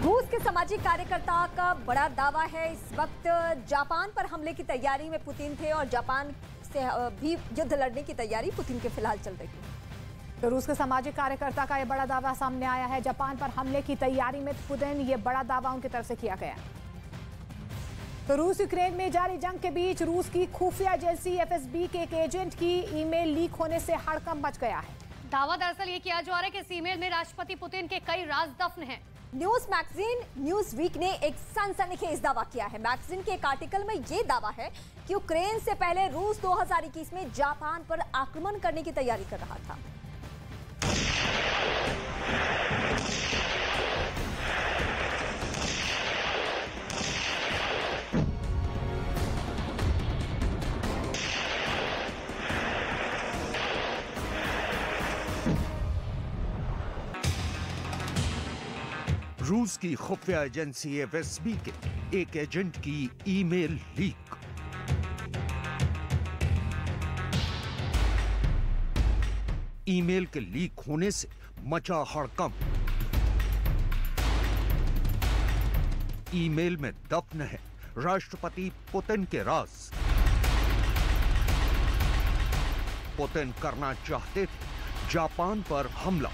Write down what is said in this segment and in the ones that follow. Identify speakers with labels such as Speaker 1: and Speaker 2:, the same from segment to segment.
Speaker 1: रूस के सामाजिक कार्यकर्ता का बड़ा दावा है। इस वक्त जापान पर हमले की तैयारी में पुतिन थे और जापान से भी युद्ध लड़ने की तैयारी पुतिन के फिलहाल चल रही है।
Speaker 2: तो रूस के सामाजिक कार्यकर्ता का यह बड़ा दावा सामने आया है। जापान पर हमले की तैयारी में पुतिन, ये बड़ा दावा उनकी तरफ से किया गया। तो रूस यूक्रेन में जारी जंग के बीच रूस की खुफिया एजेंसी एफएसबी के एक एजेंट की ईमेल लीक होने से हड़कंप मच गया है।
Speaker 3: दावा दरअसल ये किया जा रहा है कि इस ईमेल में राष्ट्रपति पुतिन के कई राज दफन हैं।
Speaker 1: न्यूज मैगजीन न्यूज वीक ने एक सनसनीखेज दावा किया है। मैगजीन के एक आर्टिकल में यह दावा है कि यूक्रेन से पहले रूस 2021 में जापान पर आक्रमण करने की तैयारी कर रहा था।
Speaker 4: रूस की खुफिया एजेंसी एफएसबी के एक एजेंट की ईमेल लीक। ईमेल के लीक होने से मचा हड़कंप। ईमेल में दफन है राष्ट्रपति पुतिन के राज। पुतिन करना चाहते थे जापान पर हमला।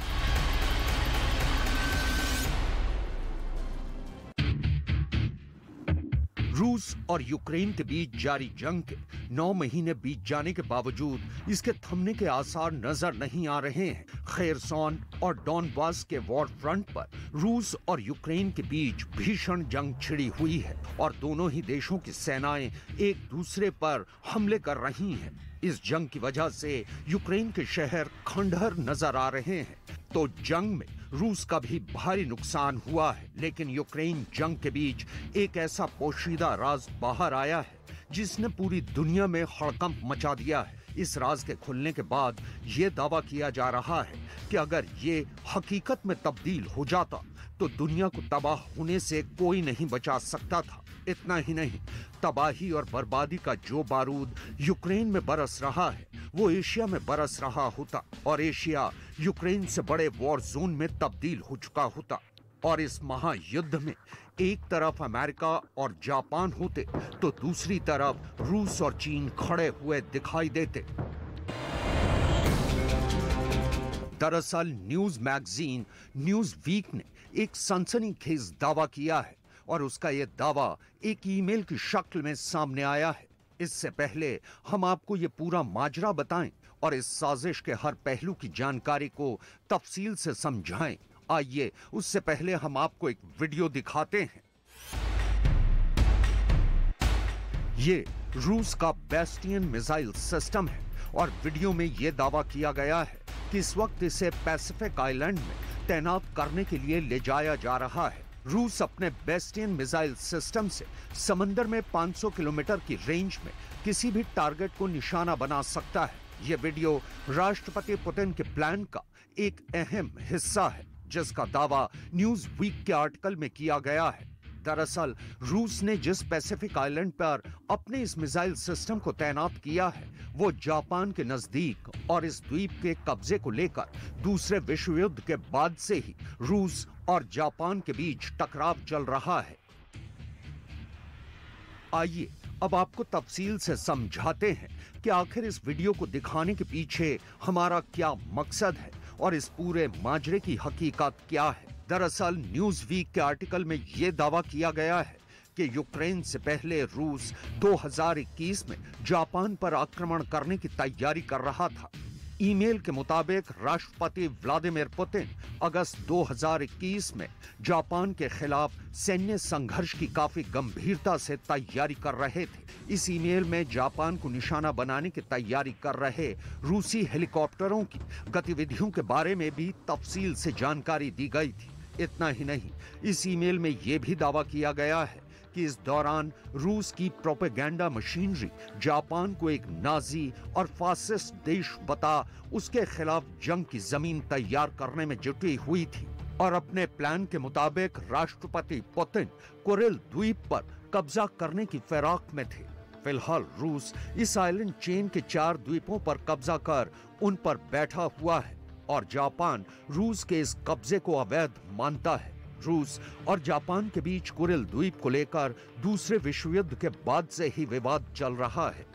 Speaker 4: रूस और यूक्रेन के बीच जारी जंग के 9 महीने बीत जाने के बावजूद इसके थमने के आसार नजर नहीं आ रहे हैं। खेरसॉन और डॉनबास के वॉर फ्रंट पर रूस और यूक्रेन के बीच भीषण जंग छिड़ी हुई है और दोनों ही देशों की सेनाएं एक दूसरे पर हमले कर रही हैं। इस जंग की वजह से यूक्रेन के शहर खंडहर नजर आ रहे हैं। तो जंग में रूस का भी भारी नुकसान हुआ है, लेकिन यूक्रेन जंग के बीच एक ऐसा पोशीदा राज बाहर आया है जिसने पूरी दुनिया में हड़कंप मचा दिया है। इस राज के खुलने के बाद ये दावा किया जा रहा है कि अगर ये हकीकत में तब्दील हो जाता तो दुनिया को तबाह होने से कोई नहीं बचा सकता था। इतना ही नहीं, तबाही और बर्बादी का जो बारूद यूक्रेन में बरस रहा है वो एशिया में बरस रहा होता और एशिया यूक्रेन से बड़े वॉर जोन में तब्दील हो चुका होता। और इस महायुद्ध में एक तरफ अमेरिका और जापान होते तो दूसरी तरफ रूस और चीन खड़े हुए दिखाई देते। दरअसल न्यूज मैगजीन न्यूज वीक ने एक सनसनीखेज दावा किया है और उसका यह दावा एक ईमेल की शक्ल में सामने आया है। इससे पहले हम आपको ये पूरा माजरा बताएं और इस साजिश के हर पहलू की जानकारी को तफसील से समझाएं। आइए उससे पहले हम आपको एक वीडियो दिखाते हैं। ये रूस का बेस्टियन मिसाइल सिस्टम है और वीडियो में यह दावा किया गया है कि इस वक्त इसे पैसिफिक आइलैंड में तैनात करने के लिए ले जाया जा रहा है। रूस अपने बेस्टियन मिसाइल सिस्टम से समंदर में 500 किलोमीटर की रेंज में किसी भी टारगेट को निशाना बना सकता है। यह वीडियो राष्ट्रपति पुतिन के प्लान का एक अहम हिस्सा है जिसका दावा न्यूज वीक के आर्टिकल में किया गया है। दरअसल रूस ने जिस पैसिफिक आइलैंड पर अपने इस मिसाइल सिस्टम को तैनात किया है वो जापान के नजदीक और इस द्वीप के कब्जे को लेकर दूसरे विश्व युद्ध के बाद से ही रूस और जापान के बीच टकराव चल रहा है। आइए अब आपको तफसील से समझाते हैं कि आखिर इस वीडियो को दिखाने के पीछे हमारा क्या मकसद है और इस पूरे माजरे की हकीकत क्या है। दरअसल न्यूज वीक के आर्टिकल में यह दावा किया गया है कि यूक्रेन से पहले रूस 2021 में जापान पर आक्रमण करने की तैयारी कर रहा था। ईमेल के मुताबिक राष्ट्रपति व्लादिमीर पुतिन अगस्त 2021 में जापान के खिलाफ सैन्य संघर्ष की काफी गंभीरता से तैयारी कर रहे थे। इस ईमेल में जापान को निशाना बनाने की तैयारी कर रहे रूसी हेलीकॉप्टरों की गतिविधियों के बारे में भी तफसील से जानकारी दी गई थी। इतना ही नहीं, इस ईमेल में यह भी दावा किया गया है कि इस दौरान रूस की प्रोपेगेंडा मशीनरी जापान को एक नाजी और फासिस्ट देश बता उसके खिलाफ जंग की जमीन तैयार करने में जुटी हुई थी और अपने प्लान के मुताबिक राष्ट्रपति पुतिन कुरिल द्वीप पर कब्जा करने की फिराक में थे। फिलहाल रूस इस आइलैंड चेन के 4 द्वीपों पर कब्जा कर उन पर बैठा हुआ है और जापान रूस के इस कब्जे को अवैध मानता है। रूस और जापान के बीच कुरिल द्वीप को लेकर दूसरे विश्व युद्ध के बाद से ही विवाद चल रहा है।